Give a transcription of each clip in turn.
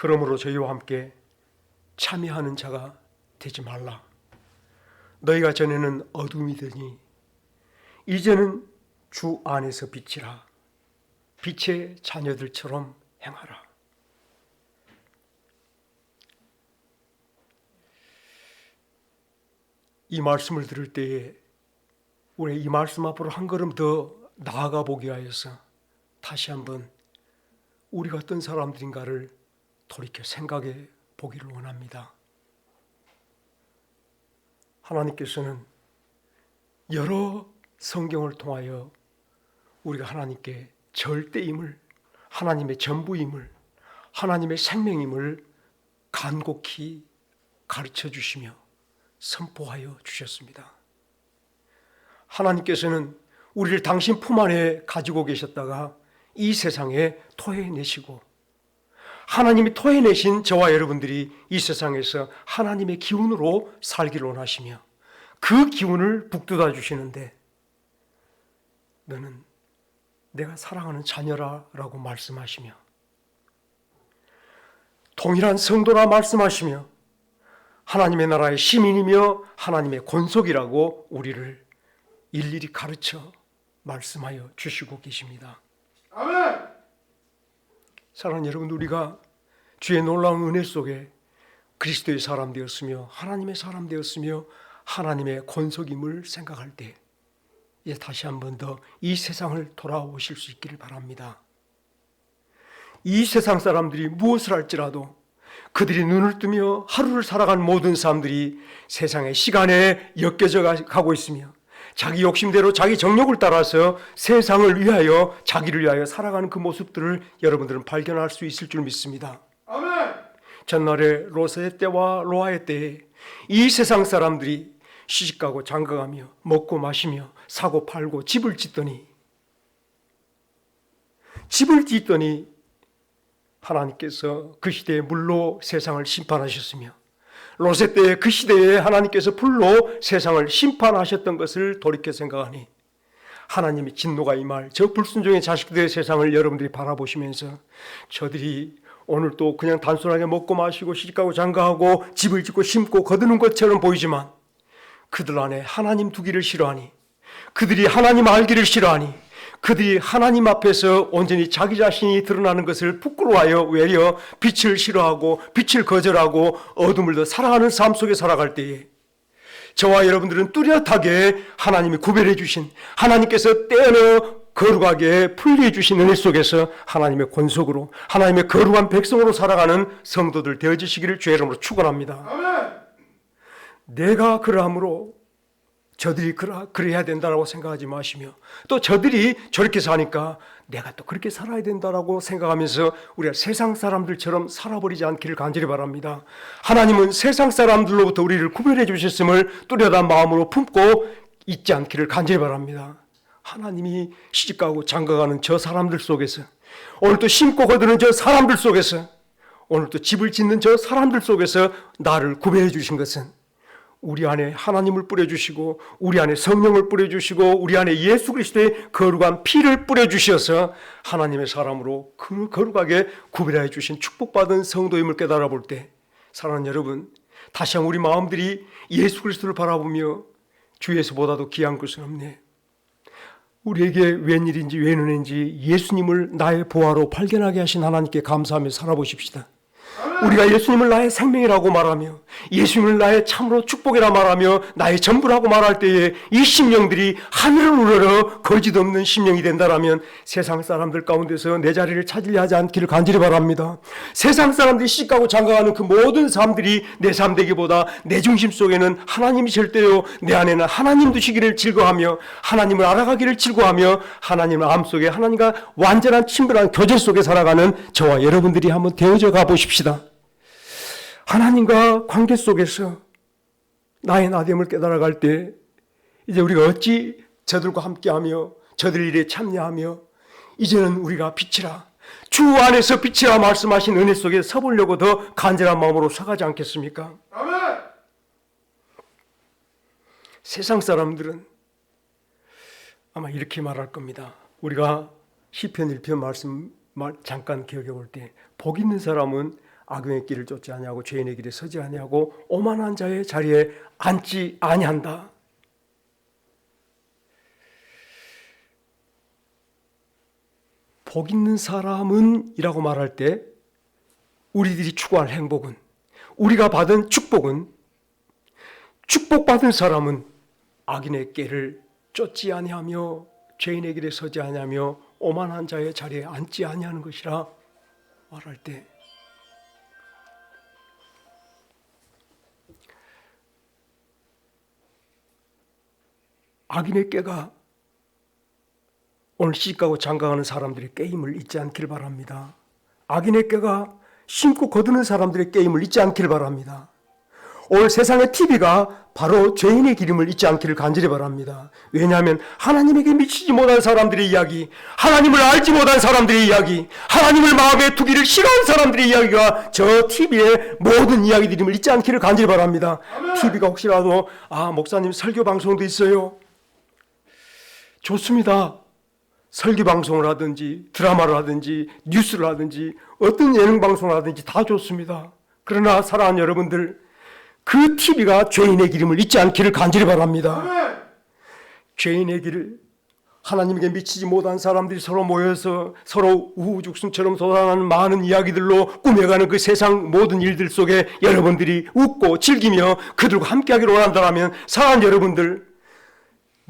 그러므로 저희와 함께 참여하는 자가 되지 말라. 너희가 전에는 어둠이더니 이제는 주 안에서 빛이라. 빛의 자녀들처럼 행하라. 이 말씀을 들을 때에 우리 이 말씀 앞으로 한 걸음 더 나아가 보기 위해서 다시 한번 우리가 어떤 사람들인가를 돌이켜 생각해 보기를 원합니다. 하나님께서는 여러 성경을 통하여 우리가 하나님께 절대임을, 하나님의 전부임을, 하나님의 생명임을 간곡히 가르쳐 주시며 선포하여 주셨습니다. 하나님께서는 우리를 당신 품 안에 가지고 계셨다가 이 세상에 토해내시고, 하나님이 토해내신 저와 여러분들이 이 세상에서 하나님의 기운으로 살기를 원하시며 그 기운을 북돋아 주시는데, 너는 내가 사랑하는 자녀라 라고 말씀하시며, 동일한 성도라 말씀하시며, 하나님의 나라의 시민이며 하나님의 권속이라고 우리를 일일이 가르쳐 말씀하여 주시고 계십니다. 아멘. 사랑하는 여러분, 우리가 주의 놀라운 은혜 속에 그리스도의 사람 되었으며 하나님의 사람 되었으며 하나님의 권속임을 생각할 때 이제 다시 한 번 더 이 세상을 돌아오실 수 있기를 바랍니다. 이 세상 사람들이 무엇을 할지라도 그들이 눈을 뜨며 하루를 살아간 모든 사람들이 세상의 시간에 엮여져 가고 있으며 자기 욕심대로 자기 정욕을 따라서 세상을 위하여 자기를 위하여 살아가는 그 모습들을 여러분들은 발견할 수 있을 줄 믿습니다. 아멘. 전날에 로스의 때와 로아의 때에 이 세상 사람들이 시집가고 장가가며 먹고 마시며 사고 팔고 집을 짓더니 하나님께서 그 시대에 물로 세상을 심판하셨으며 롯의 때에 그 시대에 하나님께서 불로 세상을 심판하셨던 것을 돌이켜 생각하니 하나님의 진노가 임할 저 불순종의 자식들의 세상을 여러분들이 바라보시면서 저들이 오늘 또 그냥 단순하게 먹고 마시고 시집가고 장가하고 집을 짓고 심고 거두는 것처럼 보이지만 그들 안에 하나님 두기를 싫어하니, 그들이 하나님 알기를 싫어하니, 그들이 하나님 앞에서 온전히 자기 자신이 드러나는 것을 부끄러워하여 외려 빛을 싫어하고 빛을 거절하고 어둠을 더 사랑하는 삶 속에 살아갈 때에 저와 여러분들은 뚜렷하게 하나님이 구별해 주신, 하나님께서 떼어내어 거룩하게 분리해 주신 은혜 속에서 하나님의 권속으로 하나님의 거룩한 백성으로 살아가는 성도들 되어지시기를 주의 이름으로 축원합니다. 아멘. 내가 그러함으로 저들이 그래야 된다고 생각하지 마시며, 또 저들이 저렇게 사니까 내가 또 그렇게 살아야 된다고 생각하면서 우리가 세상 사람들처럼 살아버리지 않기를 간절히 바랍니다. 하나님은 세상 사람들로부터 우리를 구별해 주셨음을 뚜렷한 마음으로 품고 있지 않기를 간절히 바랍니다. 하나님이 시집가고 장가가는 저 사람들 속에서, 오늘 또 심고 거두는 저 사람들 속에서, 오늘 또 집을 짓는 저 사람들 속에서 나를 구별해 주신 것은 우리 안에 하나님을 뿌려주시고 우리 안에 성령을 뿌려주시고 우리 안에 예수 그리스도의 거룩한 피를 뿌려주셔서 하나님의 사람으로 그 거룩하게 구별해 주신 축복받은 성도임을 깨달아 볼 때, 사랑하는 여러분, 다시 한번 우리 마음들이 예수 그리스도를 바라보며 주에서보다도 귀한 것은 없네, 우리에게 웬일인지 웬은인지 예수님을 나의 보화로 발견하게 하신 하나님께 감사하며 살아보십시다. 우리가 예수님을 나의 생명이라고 말하며 예수님을 나의 참으로 축복이라 말하며 나의 전부라고 말할 때에 이 심령들이 하늘을 우러러 거짓 없는 심령이 된다라면 세상 사람들 가운데서 내 자리를 찾으려 하지 않기를 간절히 바랍니다. 세상 사람들이 시집가고 장가가는 그 모든 삶들이 내 삶 되기보다 내 중심 속에는 하나님이 절대요, 내 안에는 하나님 두시기를 즐거워하며 하나님을 알아가기를 즐거워하며 하나님의 마음속에 하나님과 완전한 친밀한 교제 속에 살아가는 저와 여러분들이 한번 되어져 가보십시다. 하나님과 관계 속에서 나의 나됨을 깨달아갈 때 이제 우리가 어찌 저들과 함께하며 저들 일에 참여하며 이제는 우리가 빛이라, 주 안에서 빛이라 말씀하신 은혜 속에 서보려고 더 간절한 마음으로 서가지 않겠습니까? 아멘. 세상 사람들은 아마 이렇게 말할 겁니다. 우리가 시편 1편 말씀 잠깐 기억해 볼 때, 복 있는 사람은 악인의 길을 쫓지 아니하고 죄인의 길에 서지 아니하고 오만한 자의 자리에 앉지 아니한다. 복 있는 사람은 이라고 말할 때 우리들이 추구할 행복은, 우리가 받은 축복은, 축복받은 사람은 악인의 길을 쫓지 아니하며 죄인의 길에 서지 아니하며 오만한 자의 자리에 앉지 아니하는 것이라 말할 때, 악인의 꾀가 오늘 시집가고 장가가는 사람들의 게임을 잊지 않길 바랍니다. 악인의 꾀가 심고 거두는 사람들의 게임을 잊지 않길 바랍니다. 오늘 세상의 TV가 바로 죄인의 기름을 잊지 않기를 간절히 바랍니다. 왜냐하면 하나님에게 미치지 못한 사람들의 이야기, 하나님을 알지 못한 사람들의 이야기, 하나님을 마음에 두기를 싫어하는 사람들의 이야기가 저 TV의 모든 이야기들임을 잊지 않기를 간절히 바랍니다. 아멘. TV가 혹시라도 목사님 설교 방송도 있어요. 좋습니다. 설교 방송을 하든지 드라마를 하든지 뉴스를 하든지 어떤 예능 방송을 하든지 다 좋습니다. 그러나 사랑하는 여러분들, 그 TV가 죄인의 기름을 잊지 않기를 간절히 바랍니다. 아멘. 죄인의 길을, 하나님에게 미치지 못한 사람들이 서로 모여서 서로 우후죽순처럼 솟아나는 많은 이야기들로 꾸며가는 그 세상 모든 일들 속에 여러분들이 웃고 즐기며 그들과 함께하기를 원한다면, 사랑하는 여러분들,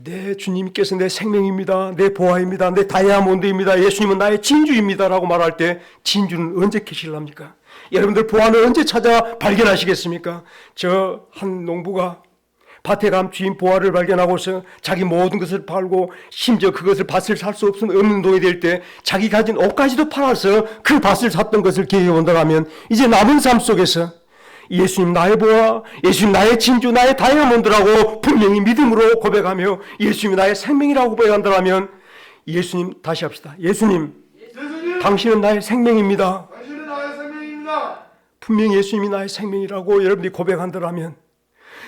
내 주님께서 내 생명입니다, 내 보화입니다, 내 다이아몬드입니다, 예수님은 나의 진주입니다 라고 말할 때 진주는 언제 캐실랍니까? 여러분들 보화는 언제 찾아 발견하시겠습니까? 저 한 농부가 밭에 감 주인 보화를 발견하고서 자기 모든 것을 팔고 심지어 그것을 밭을 살 수 없는 돈이 될 때 자기 가진 옷까지도 팔아서 그 밭을 샀던 것을 기억해 본다면, 이제 남은 삶 속에서 예수님 나의 보화, 예수님 나의 진주, 나의 다이아몬드라고 분명히 믿음으로 고백하며 예수님이 나의 생명이라고 고백한다면, 예수님, 다시 합시다. 예수님, 당신은 나의 생명입니다. 당신은 나의 생명입니다. 분명히 예수님이 나의 생명이라고 여러분들이 고백한다면,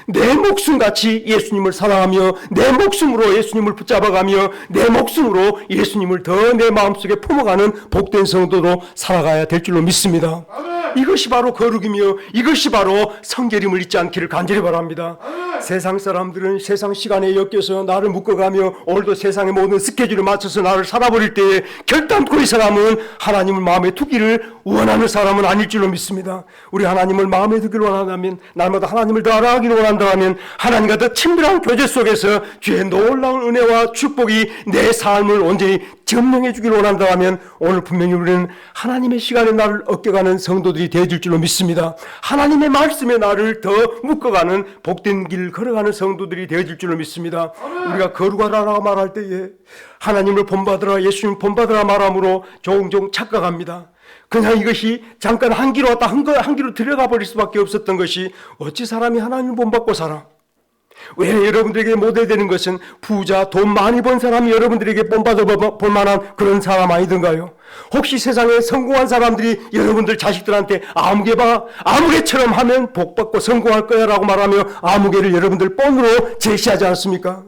내 목숨같이 예수님을 사랑하며 내 목숨으로 예수님을 붙잡아가며 내 목숨으로 예수님을 더 내 마음속에 품어가는 복된 성도로 살아가야 될 줄로 믿습니다. 아멘. 이것이 바로 거룩이며 이것이 바로 성결임을 잊지 않기를 간절히 바랍니다. 아멘. 세상 사람들은 세상 시간에 엮여서 나를 묶어가며 오늘도 세상의 모든 스케줄에 맞춰서 나를 살아버릴 때에 결단코 이 사람은 하나님을 마음에 두기를 원하는 사람은 아닐 줄로 믿습니다. 우리 하나님을 마음에 두기를 원한다면, 날마다 하나님을 더 알아가기를 원한다면, 하나님과 더 친밀한 교제 속에서 주의 놀라운 은혜와 축복이 내 삶을 온전히 점령해 주기를 원한다면, 오늘 분명히 우리는 하나님의 시간에 나를 얻겨가는 성도들이 되어질 줄로 믿습니다. 하나님의 말씀에 나를 더 묶어가는 복된 길을 걸어가는 성도들이 되어질 줄로 믿습니다. 우리가 거룩하라고 말할 때에 하나님을 본받으라, 예수님 본받으라 말함으로 종종 착각합니다. 그냥 이것이 잠깐 한 길로 왔다 한 길로 들어가 버릴 수밖에 없었던 것이, 어찌 사람이 하나님을 본받고 살아? 왜 여러분들에게 모델되는 것은 부자, 돈 많이 번 사람이 여러분들에게 본받아 볼 만한 그런 사람 아니던가요? 혹시 세상에 성공한 사람들이 여러분들 자식들한테 아무개처럼 하면 복받고 성공할 거야 라고 말하며 아무개를 여러분들 뻔으로 제시하지 않습니까?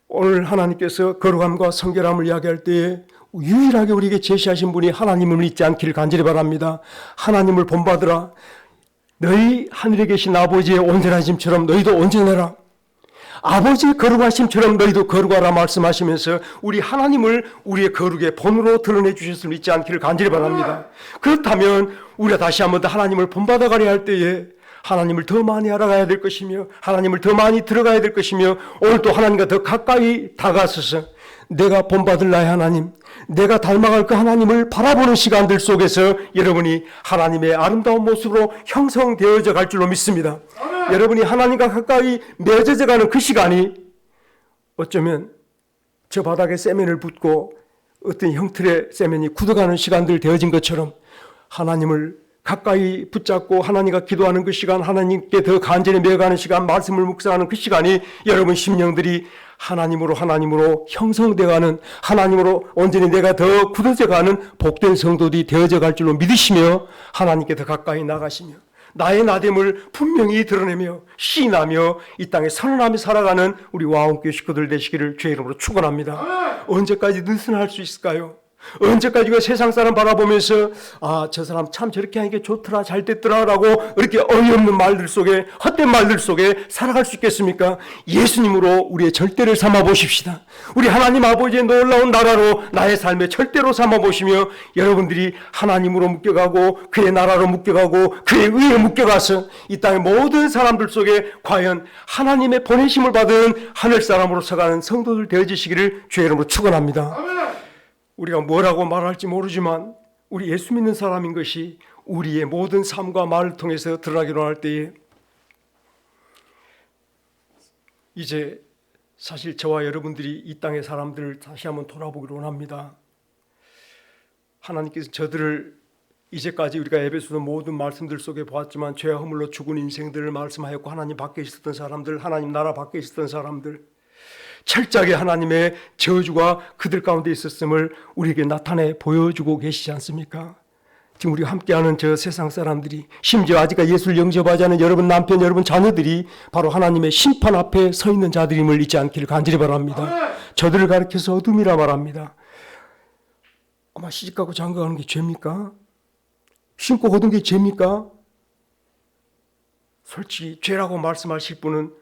오늘 하나님께서 거룩함과 성결함을 이야기할 때에 유일하게 우리에게 제시하신 분이 하나님을 잊지 않기를 간절히 바랍니다. 하나님을 본받으라. 너희 하늘에 계신 아버지의 온전하심처럼 너희도 온전해라. 아버지의 거룩하심처럼 너희도 거룩하라 말씀하시면서 우리 하나님을 우리의 거룩의 본으로 드러내 주셨음을 잊지 않기를 간절히 바랍니다. 그렇다면 우리가 다시 한번 더 하나님을 본받아 가려 할 때에 하나님을 더 많이 알아가야 될 것이며, 하나님을 더 많이 들어가야 될 것이며, 오늘 또 하나님과 더 가까이 다가서서 내가 본받을 나의 하나님, 내가 닮아갈 그 하나님을 바라보는 시간들 속에서 여러분이 하나님의 아름다운 모습으로 형성되어져 갈 줄로 믿습니다. 아멘. 여러분이 하나님과 가까이 맺어져 가는 그 시간이 어쩌면 저 바닥에 세면을 붓고 어떤 형틀의 세면이 굳어가는 시간들 되어진 것처럼, 하나님을 가까이 붙잡고 하나님과 기도하는 그 시간, 하나님께 더 간절히 매어가는 시간, 말씀을 묵상하는 그 시간이 여러분 심령들이 하나님으로 형성되어가는, 하나님으로 온전히 내가 더 굳어져가는 복된 성도들이 되어져 갈 줄로 믿으시며 하나님께 더 가까이 나가시며 나의 나됨을 분명히 드러내며 시인하며 이 땅에 선언하며 살아가는 우리 와운교회 식구들 되시기를 주의 이름으로 축원합니다. 언제까지 느슨할 수 있을까요? 언제까지 그 세상 사람 바라보면서 저 사람 참 저렇게 하는 게 좋더라, 잘 됐더라라고 이렇게 어이없는 말들 속에, 헛된 말들 속에 살아갈 수 있겠습니까? 예수님으로 우리의 절대를 삼아 보십시다. 우리 하나님 아버지의 놀라운 나라로 나의 삶의 절대로 삼아 보시며 여러분들이 하나님으로 묶여가고 그의 나라로 묶여가고 그의 의에 묶여가서 이 땅의 모든 사람들 속에 과연 하나님의 보내심을 받은 하늘 사람으로 서가는 성도들 되어지시기를 주의 이름으로 축원합니다. 아멘. 우리가 뭐라고 말할지 모르지만 우리 예수 믿는 사람인 것이 우리의 모든 삶과 말을 통해서 드러나기로 할 때에 이제 사실 저와 여러분들이 이 땅의 사람들을 다시 한번 돌아보기로 원합니다. 하나님께서 저들을 이제까지 우리가 에베소서 모든 말씀들 속에 보았지만 죄와 허물로 죽은 인생들을 말씀하였고 하나님 밖에 있었던 사람들, 하나님 나라 밖에 있었던 사람들, 철저하게 하나님의 저주가 그들 가운데 있었음을 우리에게 나타내 보여주고 계시지 않습니까? 지금 우리가 함께하는 저 세상 사람들이, 심지어 아직까지 예수를 영접하지 않은 여러분 남편, 여러분 자녀들이 바로 하나님의 심판 앞에 서 있는 자들임을 잊지 않기를 간절히 바랍니다. 저들을 가리켜서 어둠이라 말합니다. 아마 시집가고 장가가는 게 죄입니까? 심고 거둔 게 죄입니까? 솔직히 죄라고 말씀하실 분은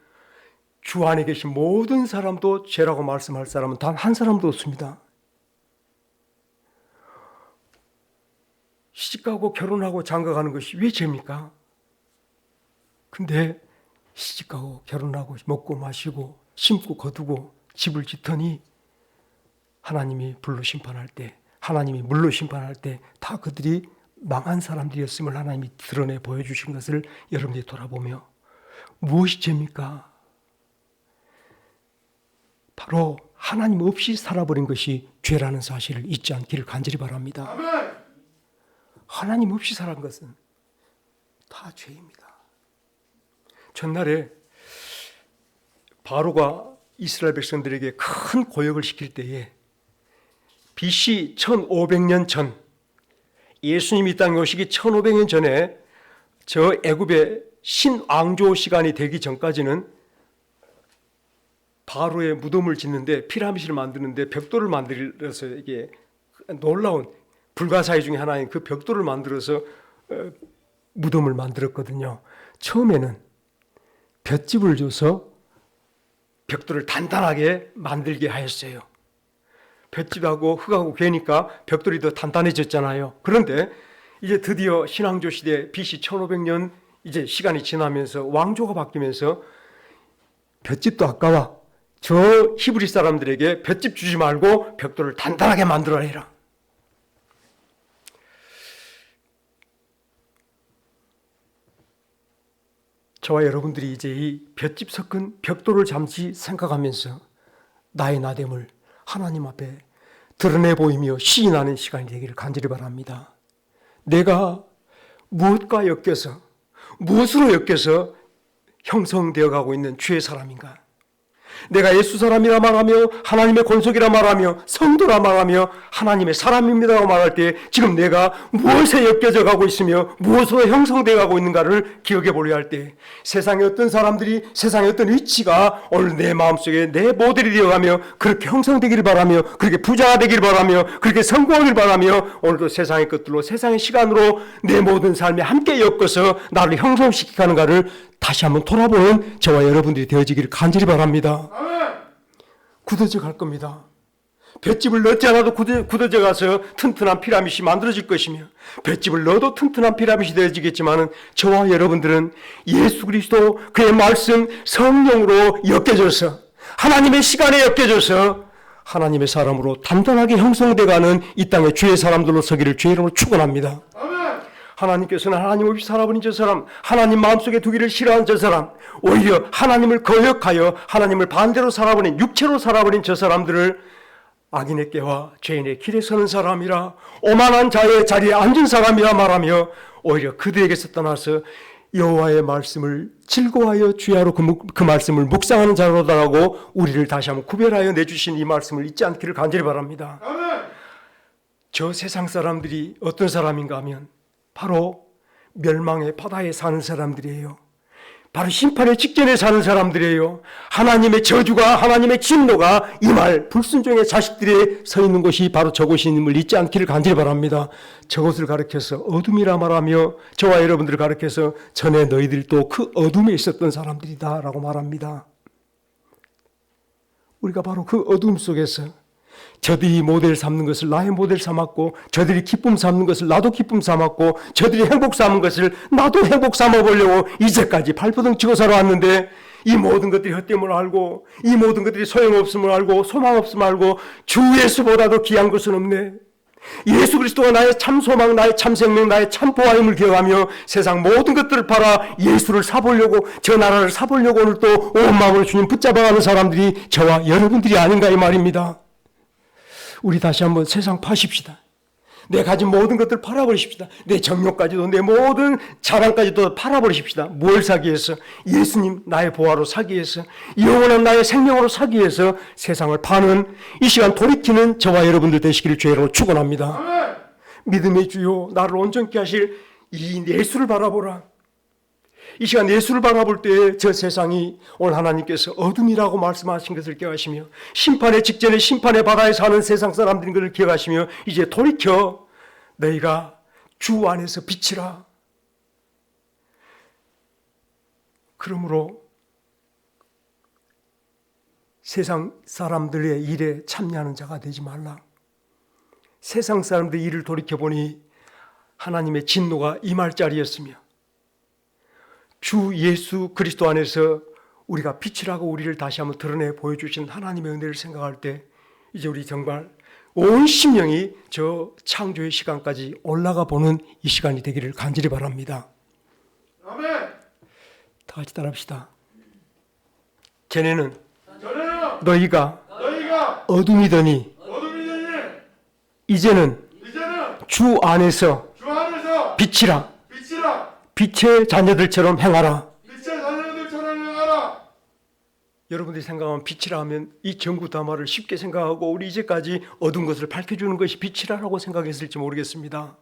주 안에 계신 모든 사람도 죄라고 말씀할 사람은 단 한 사람도 없습니다. 시집가고 결혼하고 장가가는 것이 왜 죄입니까? 근데 시집가고 결혼하고 먹고 마시고 심고 거두고 집을 짓더니 하나님이 불로 심판할 때, 하나님이 물로 심판할 때 다 그들이 망한 사람들이었음을 하나님이 드러내 보여주신 것을 여러분들이 돌아보며 무엇이 죄입니까? 바로 하나님 없이 살아버린 것이 죄라는 사실을 잊지 않기를 간절히 바랍니다. 아멘. 하나님 없이 살아간 것은 다 죄입니다. 전날에 바로가 이스라엘 백성들에게 큰 고역을 시킬 때에 BC 1500년 전, 예수님이 이 땅에 오시기 1500년 전에 저 애굽의 신왕조 시간이 되기 전까지는 바로의 무덤을 짓는데, 피라미드를 만드는데 벽돌을 만들어서 이게 놀라운 불가사의 중에 하나인 그 벽돌을 만들어서 무덤을 만들었거든요. 처음에는 볏짚을 줘서 벽돌을 단단하게 만들게 하였어요. 볏짚하고 흙하고 괴니까 벽돌이 더 단단해졌잖아요. 그런데 이제 드디어 신왕조 시대 BC 1500년 이제 시간이 지나면서 왕조가 바뀌면서 볏짚도 아까워. 저 히브리 사람들에게 볏짚 주지 말고 벽돌을 단단하게 만들어라 해라. 저와 여러분들이 이제 이 볏짚 섞은 벽돌을 잠시 생각하면서 나의 나됨을 하나님 앞에 드러내 보이며 시인하는 시간이 되기를 간절히 바랍니다. 내가 무엇과 엮여서, 무엇으로 엮여서 형성되어 가고 있는 주의 사람인가? 내가 예수 사람이라 말하며 하나님의 권속이라 말하며 성도라 말하며 하나님의 사람입니다라고 말할 때 지금 내가 무엇에 엮여져 가고 있으며 무엇으로 형성되어 가고 있는가를 기억해 보려 할 때 세상의 어떤 사람들이, 세상의 어떤 위치가 오늘 내 마음속에 내 모델이 되어가며 그렇게 형성되기를 바라며 그렇게 부자가 되기를 바라며 그렇게 성공하기를 바라며 오늘도 세상의 것들로, 세상의 시간으로 내 모든 삶에 함께 엮어서 나를 형성시키는가를 다시 한번 돌아보는 저와 여러분들이 되어지기를 간절히 바랍니다. 아멘. 굳어져 갈 겁니다. 볏짚을 넣지 않아도 굳어져 가서 튼튼한 피라밋이 만들어질 것이며 볏짚을 넣어도 튼튼한 피라밋이 되어지겠지만 저와 여러분들은 예수 그리스도 그의 말씀 성령으로 엮여져서 하나님의 시간에 엮여져서 하나님의 사람으로 단단하게 형성되어가는 이 땅의 주의 사람들로 서기를 주의 이름으로 축원합니다. 아멘. 하나님께서는 하나님 없이 살아버린 저 사람, 하나님 마음속에 두기를 싫어한 저 사람, 오히려 하나님을 거역하여 하나님을 반대로 살아버린, 육체로 살아버린 저 사람들을 악인의 꾀와 죄인의 길에 서는 사람이라, 오만한 자의 자리에 앉은 사람이라 말하며 오히려 그들에게서 떠나서 여호와의 말씀을 즐거워하여 주야로 그 말씀을 묵상하는 자로다라고 우리를 다시 한번 구별하여 내주신 이 말씀을 잊지 않기를 간절히 바랍니다. 아멘. 저 세상 사람들이 어떤 사람인가 하면 바로 멸망의 바다에 사는 사람들이에요. 바로 심판의 직전에 사는 사람들이에요. 하나님의 저주가, 하나님의 진노가 임할 불순종의 자식들이 서 있는 곳이 바로 저곳임을 잊지 않기를 간절히 바랍니다. 저곳을 가리켜서 어둠이라 말하며 저와 여러분들을 가리켜서 전에 너희들도 그 어둠에 있었던 사람들이다 라고 말합니다. 우리가 바로 그 어둠 속에서 저들이 모델 삼는 것을 나의 모델 삼았고, 저들이 기쁨 삼는 것을 나도 기쁨 삼았고, 저들이 행복 삼은 것을 나도 행복 삼아보려고 이제까지 발버둥 치고 살아왔는데, 이 모든 것들이 헛됨을 알고, 이 모든 것들이 소용없음을 알고, 소망 없음을 알고, 주 예수보다도 귀한 것은 없네. 예수 그리스도가 나의 참 소망, 나의 참 생명, 나의 참 보아임을 기억하며 세상 모든 것들을 팔아 예수를 사보려고, 저 나라를 사보려고 오늘 또 온 마음으로 주님 붙잡아가는 사람들이 저와 여러분들이 아닌가 이 말입니다. 우리 다시 한번 세상 파십시다. 내 가진 모든 것들 팔아버리십시다. 내 정욕까지도, 내 모든 자랑까지도 팔아버리십시다. 뭘 사기 위해서? 예수님 나의 보화로 사기 위해서, 영원한 나의 생명으로 사기 위해서 세상을 파는 이 시간 돌이키는 저와 여러분들 되시기를 주의로 축원합니다. 아멘. 믿음의 주요 나를 온전케 하실 이 예수를 바라보라. 이 시간 예수를 바라볼 때 저 세상이 오늘 하나님께서 어둠이라고 말씀하신 것을 기억하시며, 심판의 직전에 심판의 바다에 사는 세상 사람들인 것을 기억하시며, 이제 돌이켜 너희가 주 안에서 빛이라. 그러므로 세상 사람들의 일에 참여하는 자가 되지 말라. 세상 사람들의 일을 돌이켜보니 하나님의 진노가 임할 자리였으며, 주 예수 그리스도 안에서 우리가 빛이라고 우리를 다시 한번 드러내 보여주신 하나님의 은혜를 생각할 때 이제 우리 정말 온 심령이 저 창조의 시간까지 올라가 보는 이 시간이 되기를 간절히 바랍니다. 아멘. 다 같이 따라합시다. 전에는 전에는 너희가 너희가 어둠이더니 어둠이더니 이제는 이제는 주 안에서 주 안에서 빛이라. 빛이라. 빛의 자녀들처럼 행하라. 빛의 자녀들처럼 행하라. 여러분들이 생각하면 빛이라 하면 이 전구 다마를 쉽게 생각하고 우리 이제까지 어두운 것을 밝혀주는 것이 빛이라고 생각했을지 모르겠습니다.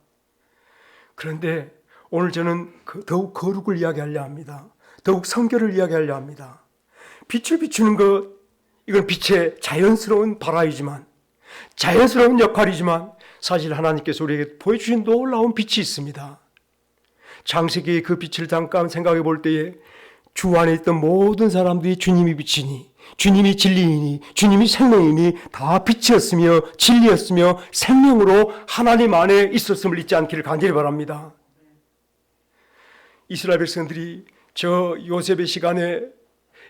그런데 오늘 저는 더욱 거룩을 이야기하려 합니다. 더욱 성결을 이야기하려 합니다. 빛을 비추는 것, 이건 빛의 자연스러운 발화이지만, 자연스러운 역할이지만 사실 하나님께서 우리에게 보여주신 놀라운 빛이 있습니다. 창세기의 그 빛을 잠깐 생각해 볼 때에 주 안에 있던 모든 사람들이 주님이 빛이니, 주님이 진리이니, 주님이 생명이니 다 빛이었으며 진리였으며 생명으로 하나님 안에 있었음을 잊지 않기를 간절히 바랍니다. 이스라엘 백성들이 저 요셉의 시간에,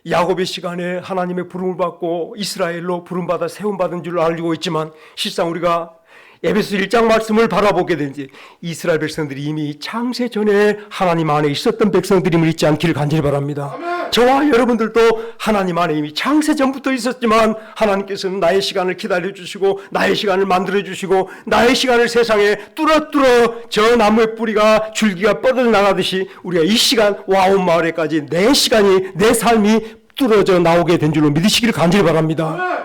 야곱의 시간에 하나님의 부름을 받고 이스라엘로 부름받아 세움받은 줄 알고 있지만, 실상 우리가 에베소 1장 말씀을 바라보게 된지 이스라엘 백성들이 이미 창세 전에 하나님 안에 있었던 백성들임을 잊지 않기를 간절히 바랍니다. 아멘. 저와 여러분들도 하나님 안에 이미 창세 전부터 있었지만 하나님께서는 나의 시간을 기다려주시고 나의 시간을 만들어주시고 나의 시간을 세상에 뚫어 저 나무의 뿌리가 줄기가 뻗어나가듯이 우리가 이 시간 와온 마을에까지 내 시간이, 내 삶이 뚫어져 나오게 된 줄로 믿으시기를 간절히 바랍니다. 아멘.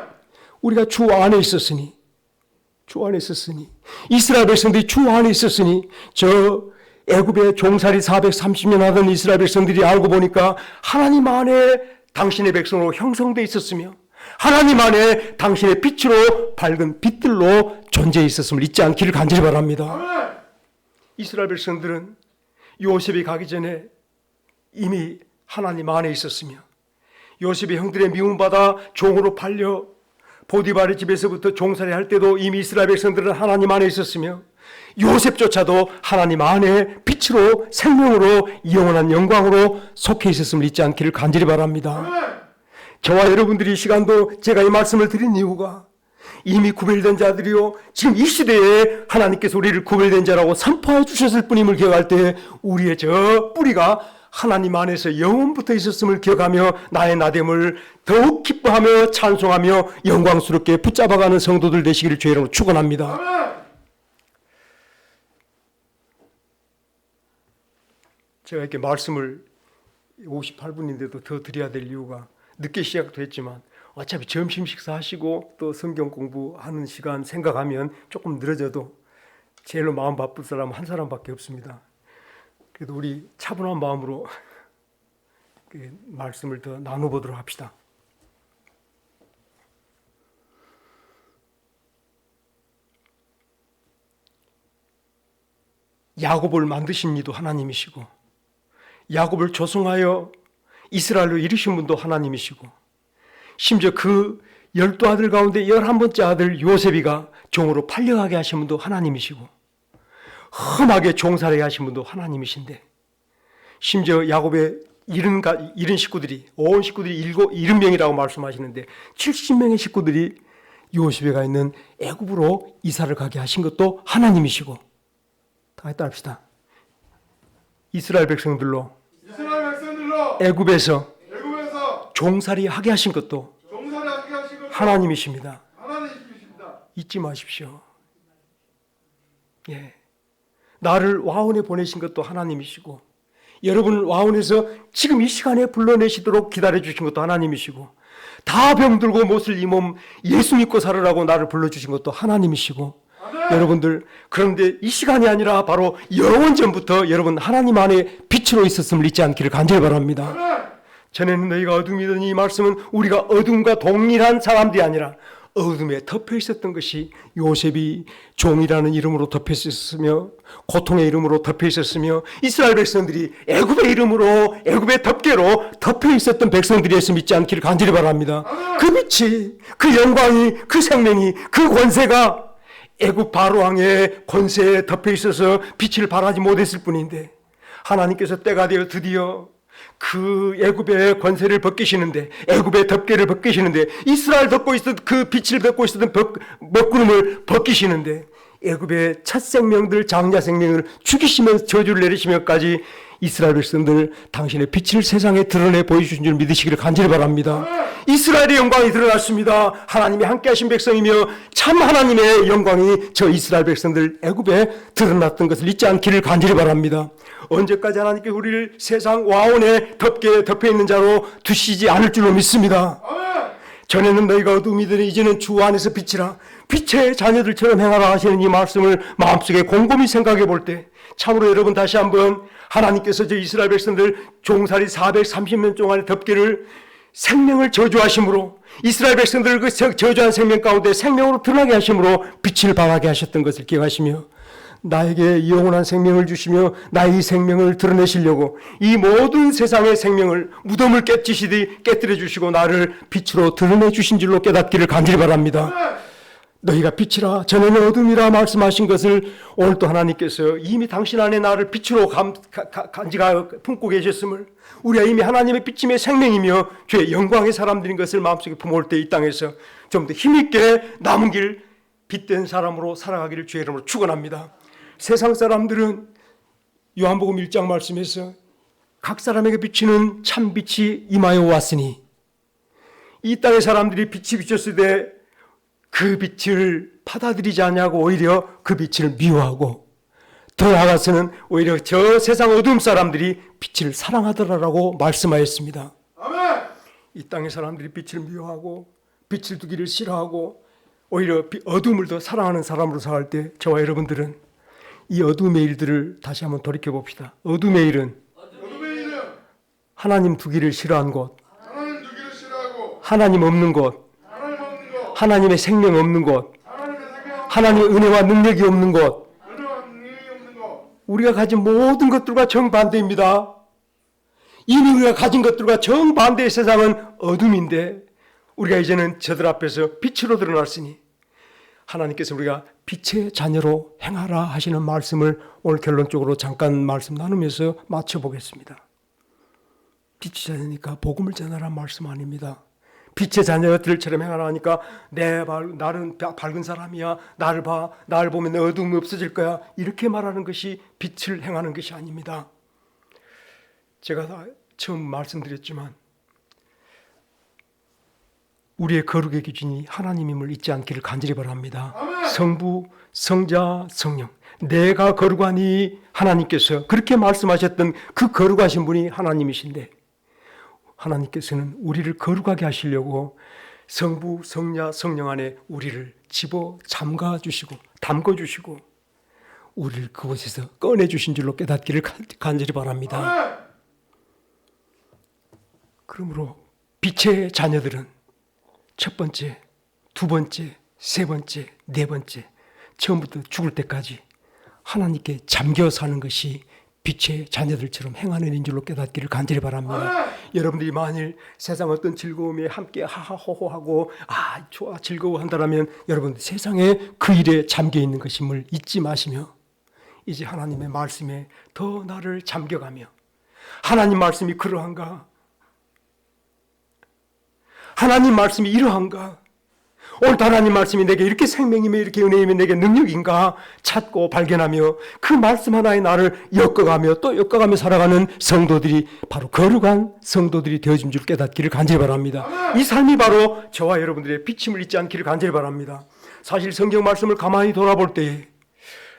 우리가 주 안에 있었으니, 이스라엘 백성들이 주 안에 있었으니, 저 애굽의 종살이 430년 하던 이스라엘 백성들이 알고 보니까 하나님 안에 당신의 백성으로 형성되어 있었으며 하나님 안에 당신의 빛으로 밝은 빛들로 존재해 있었음을 잊지 않기를 간절히 바랍니다. 아멘. 이스라엘 백성들은 요셉이 가기 전에 이미 하나님 안에 있었으며, 요셉의 형들의 미움받아 종으로 팔려 보디발의 집에서부터 종살이 할 때도 이미 이스라엘 백성들은 하나님 안에 있었으며, 요셉조차도 하나님 안에 빛으로 생명으로 영원한 영광으로 속해 있었음을 잊지 않기를 간절히 바랍니다. 아멘. 저와 여러분들이 이 시간도 제가 이 말씀을 드린 이유가 이미 구별된 자들이요, 지금 이 시대에 하나님께서 우리를 구별된 자라고 선포해 주셨을 뿐임을 기억할 때 우리의 저 뿌리가 하나님 안에서 영원부터 있었음을 기억하며 나의 나됨을 더욱 기뻐하며 찬송하며 영광스럽게 붙잡아가는 성도들 되시기를 주의 이름으로 축원합니다. 아멘. 제가 이렇게 말씀을 58분인데도 더 드려야 될 이유가, 늦게 시작도 했지만 어차피 점심 식사하시고 또 성경 공부하는 시간 생각하면 조금 늘어져도 제일로 마음 바쁠 사람 한 사람밖에 없습니다. 그래도 우리 차분한 마음으로 그 말씀을 더 나눠보도록 합시다. 야곱을 만드신 이도 하나님이시고 야곱을 조성하여 이스라엘로 이르신 분도 하나님이시고 심지어 그 12아들 가운데 11번째 아들 요셉이가 종으로 팔려가게 하신 분도 하나님이시고 험하게 종살이게 하신 분도 하나님이신데 심지어 야곱의 이른 식구들이 온 식구들이 70명이라고 말씀하시는데 70명의 식구들이 요셉에 가 있는 애굽으로 이사를 가게 하신 것도 하나님이시고 다 따릅시다. 이스라엘 백성들로 애굽에서 종살이 하게 하신 것도 하나님이십니다. 잊지 마십시오. 예. 나를 와온에 보내신 것도 하나님이시고 여러분을 와온에서 지금 이 시간에 불러내시도록 기다려주신 것도 하나님이시고 다 병들고 못을 이 몸 예수 믿고 살으라고 나를 불러주신 것도 하나님이시고 여러분들 그런데 이 시간이 아니라 바로 영원전부터 여러분 하나님 안에 빛으로 있었음을 잊지 않기를 간절히 바랍니다. 전에는 너희가 어둠이더니 이 말씀은 우리가 어둠과 동일한 사람들이 아니라 어둠에 덮여 있었던 것이 요셉이 종이라는 이름으로 덮여 있었으며 고통의 이름으로 덮여 있었으며 이스라엘 백성들이 애굽의 이름으로 애굽의 덮개로 덮여 있었던 백성들이었음 믿지 않기를 간절히 바랍니다. 그 빛이 그 영광이 그 생명이 그 권세가 애굽 바로 왕의 권세에 덮여 있어서 빛을 발하지 못했을 뿐인데 하나님께서 때가 되어 드디어 그 애굽의 권세를 벗기시는데 애굽의 덮개를 벗기시는데 이스라엘 덮고 있었던 그 빛을 덮고 있었던 먹구름을 벗기시는데 애굽의 첫 생명들 장자 생명을 죽이시면서 저주를 내리시면까지 이스라엘 백성들 당신의 빛을 세상에 드러내 보여주신 줄 믿으시기를 간절히 바랍니다. 이스라엘의 영광이 드러났습니다. 하나님이 함께하신 백성이며 참 하나님의 영광이 저 이스라엘 백성들 애굽에 드러났던 것을 잊지 않기를 간절히 바랍니다. 언제까지 하나님께 우리를 세상 와온의 덮개에 덮여있는 자로 두시지 않을 줄로 믿습니다. 전에는 너희가 어둠이더니 이제는 주 안에서 빛이라 빛의 자녀들처럼 행하라 하시는 이 말씀을 마음속에 곰곰이 생각해 볼 때 참으로 여러분 다시 한번 하나님께서 저 이스라엘 백성들 종살이 430년 동안의 덮개를 생명을 저주하심으로 이스라엘 백성들을 그 저주한 생명 가운데 생명으로 드러나게 하심으로 빛을 발하게 하셨던 것을 기억하시며 나에게 영원한 생명을 주시며 나의 생명을 드러내시려고 이 모든 세상의 생명을 무덤을 깨뜨리시듯이 깨뜨려 주시고 나를 빛으로 드러내 주신 줄로 깨닫기를 간절히 바랍니다. 너희가 빛이라 전에는 어둠이라 말씀하신 것을 오늘 또 하나님께서 이미 당신 안에 나를 빛으로 간지가 품고 계셨음을 우리가 이미 하나님의 빛임의 생명이며 주의 영광의 사람들인 것을 마음속에 품어올 때 이 땅에서 좀 더 힘있게 남은 길 빛된 사람으로 살아가기를 주의 이름으로 축원합니다. 세상 사람들은 요한복음 1장 말씀에서 각 사람에게 비치는 참 빛이 임하여 왔으니 이 땅의 사람들이 빛이 비쳤을 때 그 빛을 받아들이지 않냐고 오히려 그 빛을 미워하고 더 나아가서는 오히려 저 세상 어두운 사람들이 빛을 사랑하더라라고 말씀하였습니다. 아멘. 이 땅의 사람들이 빛을 미워하고 빛을 두기를 싫어하고 오히려 어둠을 더 사랑하는 사람으로 살아갈 때 저와 여러분들은 이 어둠의 일들을 다시 한번 돌이켜 봅시다. 어둠의 일은 하나님 두기를 싫어한 곳, 하나님 없는 곳, 하나님의 생명 없는 곳, 하나님의 은혜와 능력이 없는 곳, 우리가 가진 모든 것들과 정반대입니다. 이미 우리가 가진 것들과 정반대의 세상은 어둠인데 우리가 이제는 저들 앞에서 빛으로 드러났으니 하나님께서 우리가 빛의 자녀로 행하라 하시는 말씀을 오늘 결론적으로 잠깐 말씀 나누면서 맞춰보겠습니다. 빛의 자녀니까 복음을 전하라는 말씀 아닙니다. 빛의 자녀들처럼 행하라 하니까 나는 밝은 사람이야. 나를 봐. 나를 보면 내 어둠이 없어질 거야. 이렇게 말하는 것이 빛을 행하는 것이 아닙니다. 제가 처음 말씀드렸지만 우리의 거룩의 기준이 하나님임을 잊지 않기를 간절히 바랍니다. 성부, 성자, 성령. 내가 거룩하니 하나님께서 그렇게 말씀하셨던 그 거룩하신 분이 하나님이신데 하나님께서는 우리를 거룩하게 하시려고 성부, 성자, 성령 안에 우리를 집어 잠가 주시고 담궈 주시고 우리를 그곳에서 꺼내 주신 줄로 깨닫기를 간절히 바랍니다. 그러므로 빛의 자녀들은 첫 번째, 두 번째, 세 번째, 네 번째, 처음부터 죽을 때까지 하나님께 잠겨 사는 것이 빛의 자녀들처럼 행하는 인 줄로 깨닫기를 간절히 바랍니다. 여러분들이 만일 세상 어떤 즐거움에 함께 하하호호하고 좋아 즐거워한다라면 여러분 세상에 그 일에 잠겨 있는 것임을 잊지 마시며 이제 하나님의 말씀에 더 나를 잠겨가며 하나님 말씀이 그러한가? 하나님 말씀이 이러한가? 오늘 하나님 말씀이 내게 이렇게 생명이며 이렇게 은혜이며 내게 능력인가 찾고 발견하며 그 말씀 하나에 나를 엮어가며 또 엮어가며 살아가는 성도들이 바로 거룩한 성도들이 되어진 줄 깨닫기를 간절히 바랍니다. 이 삶이 바로 저와 여러분들의 비침을 잊지 않기를 간절히 바랍니다. 사실 성경 말씀을 가만히 돌아볼 때에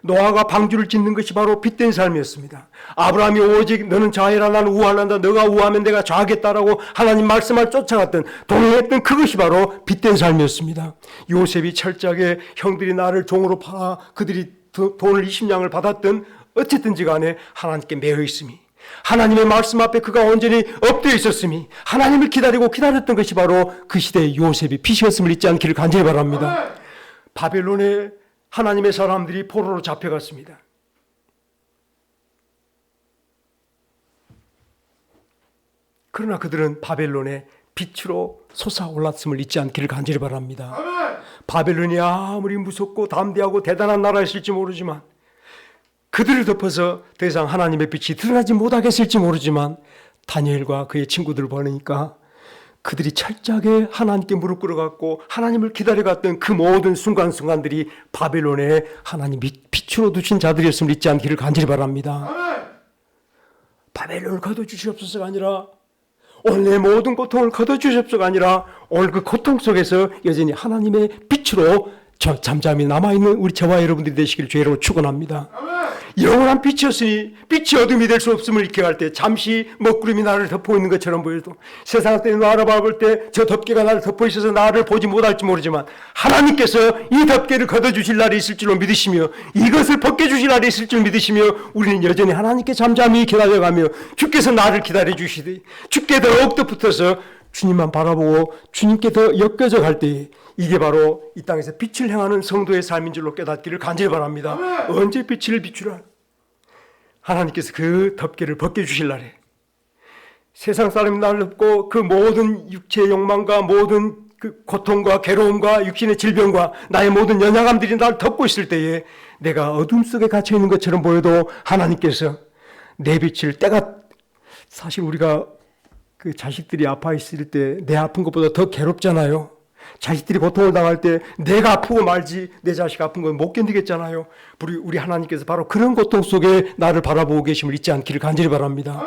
노아가 방주를 짓는 것이 바로 빛된 삶이었습니다. 아브라함이 오직 너는 좌해라 나는 우하란다 너가 우하면 내가 좌하겠다라고 하나님 말씀을 쫓아갔던 동행했던 그것이 바로 빛된 삶이었습니다. 요셉이 철저하게 형들이 나를 종으로 팔아 그들이 돈을 20냥을 받았던 어쨌든지 간에 하나님께 매여 있음이 하나님의 말씀 앞에 그가 온전히 엎드려 있었음이 하나님을 기다리고 기다렸던 것이 바로 그 시대의 요셉이 빛이었음을 잊지 않기를 간절히 바랍니다. 바벨론의 하나님의 사람들이 포로로 잡혀갔습니다. 그러나 그들은 바벨론의 빛으로 솟아올랐음을 잊지 않기를 간절히 바랍니다. 바벨론이 아무리 무섭고 담대하고 대단한 나라였을지 모르지만 그들을 덮어서 더 이상 하나님의 빛이 드러나지 못하겠을지 모르지만 다니엘과 그의 친구들을 보니까 그들이 철저하게 하나님께 무릎 꿇어갔고 하나님을 기다려갔던 그 모든 순간순간들이 바벨론에 하나님 빛으로 두신 자들이었음을 잊지 않기를 간절히 바랍니다. 바벨론을 거둬주시옵소서가 아니라 오늘 내 모든 고통을 거둬주시옵소서가 아니라 오늘 그 고통 속에서 여전히 하나님의 빛으로 잠잠히 남아있는 우리 저와 여러분들이 되시길 주의로 축원합니다. 영원한 빛이었으니 빛이 어둠이 될 수 없음을 기억할 때 잠시 먹구름이 나를 덮고 있는 것처럼 보여도 세상 때는 나를 바라볼 때 저 덮개가 나를 덮어 있어서 나를 보지 못할지 모르지만 하나님께서 이 덮개를 걷어주실 날이 있을 줄로 믿으시며 이것을 벗겨주실 날이 있을 줄 믿으시며 우리는 여전히 하나님께 잠잠히 기다려가며 주께서 나를 기다려주시되 주께 더욱더 붙어서 주님만 바라보고 주님께 더 엮여져 갈 때 이게 바로 이 땅에서 빛을 행하는 성도의 삶인 줄로 깨닫기를 간절히 바랍니다. 언제 빛을 비추라? 하나님께서 그 덮개를 벗겨주실 날에 세상 사람이 나를 덮고 그 모든 육체의 욕망과 모든 그 고통과 괴로움과 육신의 질병과 나의 모든 연약함들이 나를 덮고 있을 때에 내가 어둠 속에 갇혀 있는 것처럼 보여도 하나님께서 내 빛을 사실 우리가 그 자식들이 아파 있을 때 내 아픈 것보다 더 괴롭잖아요. 자식들이 고통을 당할 때 내가 아프고 말지 내 자식 아픈 건 못 견디겠잖아요. 우리 하나님께서 바로 그런 고통 속에 나를 바라보고 계심을 잊지 않기를 간절히 바랍니다.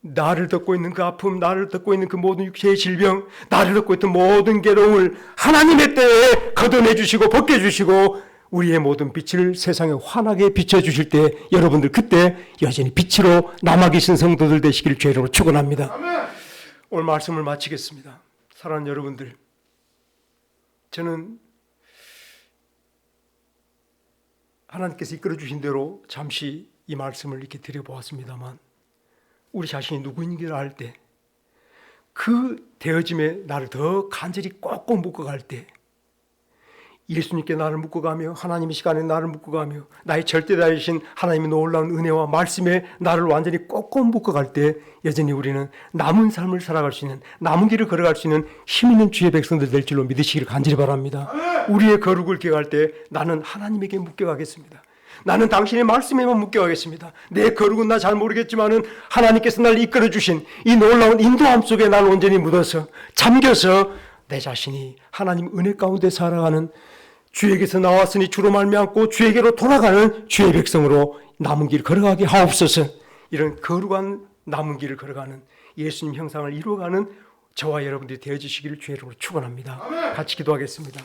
나를 덮고 있는 그 아픔, 나를 덮고 있는 그 모든 육체의 질병, 나를 덮고 있던 모든 괴로움을 하나님의 때에 걷어내주시고 벗겨주시고 우리의 모든 빛을 세상에 환하게 비춰주실 때 여러분들 그때 여전히 빛으로 남아 계신 성도들 되시길 주의로 축원합니다. 오늘 말씀을 마치겠습니다. 사랑하는 여러분들, 저는 하나님께서 이끌어주신 대로 잠시 이 말씀을 이렇게 드려보았습니다만 우리 자신이 누구인지를 알 때 그 되어짐에 나를 더 간절히 꼭꼭 묶어갈 때 예수님께 나를 묶어가며 하나님의 시간에 나를 묶어가며 나의 절대다이신 하나님의 놀라운 은혜와 말씀에 나를 완전히 꼭꼭 묶어갈 때 여전히 우리는 남은 삶을 살아갈 수 있는 남은 길을 걸어갈 수 있는 힘 있는 주의 백성들 될 줄로 믿으시기를 간절히 바랍니다. 우리의 거룩을 기억할 때 나는 하나님에게 묶여가겠습니다. 나는 당신의 말씀에만 묶여가겠습니다. 내 거룩은 나 잘 모르겠지만은 하나님께서 나를 이끌어주신 이 놀라운 인도함 속에 나를 온전히 묻어서 잠겨서 내 자신이 하나님 은혜 가운데 살아가는 주에게서 나왔으니 주로 말미암고 주에게로 돌아가는 주의 백성으로 남은 길 걸어가게 하옵소서. 이런 거룩한 남은 길을 걸어가는 예수님 형상을 이루어가는 저와 여러분들이 되어주시기를 주의 이름으로 축원합니다. 같이 기도하겠습니다.